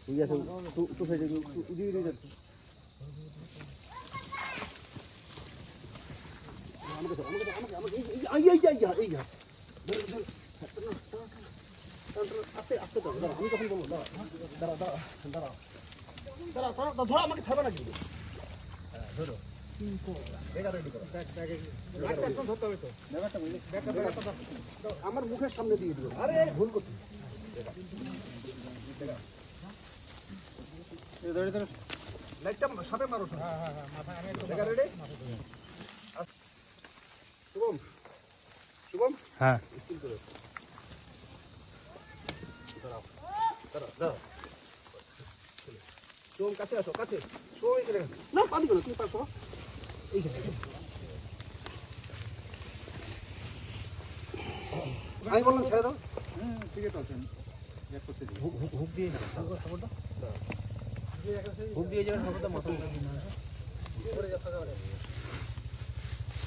ঠিক আছে তো সাইডে দিয়ে দিয়ে যাচ্ছে আমাকে এই আস্তে আস্তে দাঁড়া আমি যখন বলবো দাঁড়া ধরো আমাকে ছাড়বে না কিন্তু ধরো আমার মুখের সামনে দিয়ে দিও আরে ভুল করছি লাইটটা সাপে মারো রেডি শুভম শুভম হ্যাঁ শুভম কাছে আসো কাছে শুভম এখানে না পা দিবে না তুমি পারছো এইখানে আমি বললাম ছেড়ে দাও ঠিক আছে হুক দিয়ে যাবে হুক দিয়ে যাবে মাথা